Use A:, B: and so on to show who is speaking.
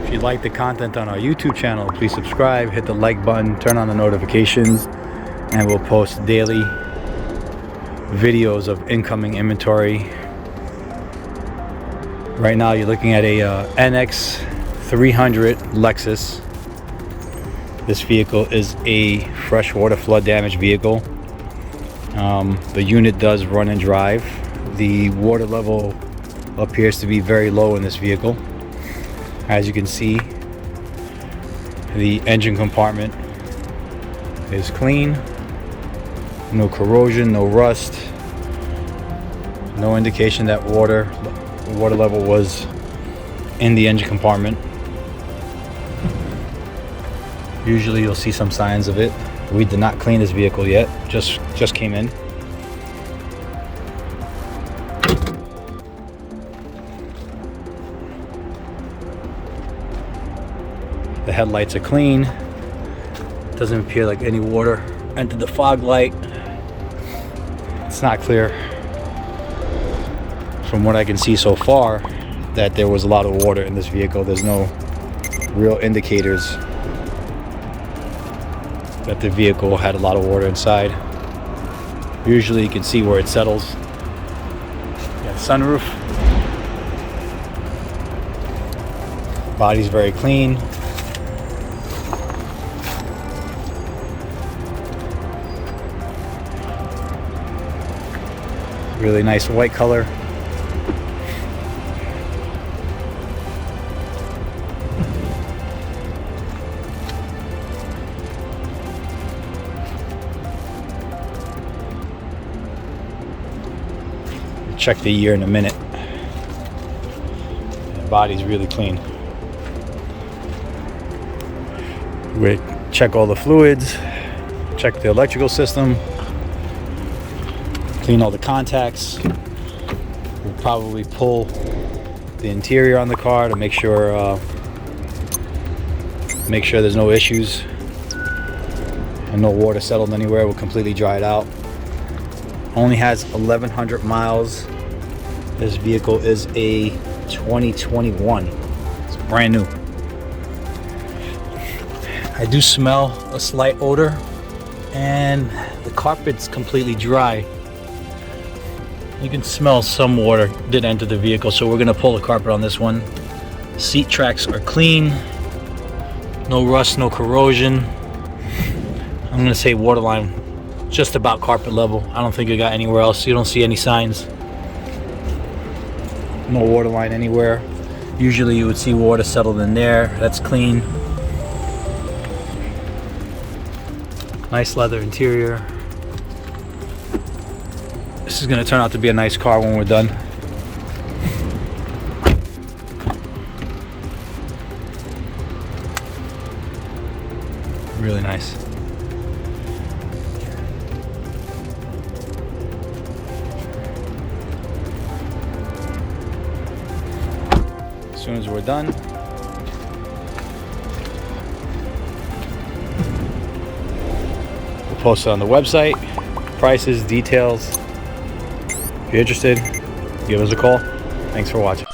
A: If you like the content on our YouTube channel, please subscribe, hit the like button, turn on the notifications, and we'll post daily videos of incoming inventory. Right now you're looking at a NX 300 Lexus. This vehicle is a freshwater flood damage vehicle. The unit does run and drive. The water level appears to be very low in this vehicle. As you can see, the engine compartment is clean. No corrosion, no rust. No indication that water level was in the engine compartment. Usually you'll see some signs of it. We did not clean this vehicle yet, just came in. The headlights are clean. Doesn't appear like any water entered the fog light. It's not clear from what I can see so far that there was a lot of water in this vehicle. There's no real indicators that the vehicle had a lot of water inside. Usually you can see where it settles. Got sunroof. Body's very clean. Really nice white color. Check the year in a minute. The body's really clean. We check all the fluids, check the electrical system, clean all the contacts. We'll probably pull the interior on the car to make sure there's no issues and no water settled anywhere. We'll completely dry it out. Only has 1,100 miles. This vehicle is a 2021. It's brand new. I do smell a slight odor, and the carpet's completely dry. You can smell some water did enter the vehicle, so we're gonna pull the carpet on this one. Seat tracks are clean. No rust, no corrosion. I'm gonna say waterline just about carpet level. I don't think it got anywhere else. You don't see any signs. No water line anywhere. Usually you would see water settled in there. That's clean. Nice leather interior. This is going to turn out to be a nice car when we're done. Really nice. As soon as we're done, we'll post it on the website. Prices, details. If you're interested, give us a call. Thanks for watching.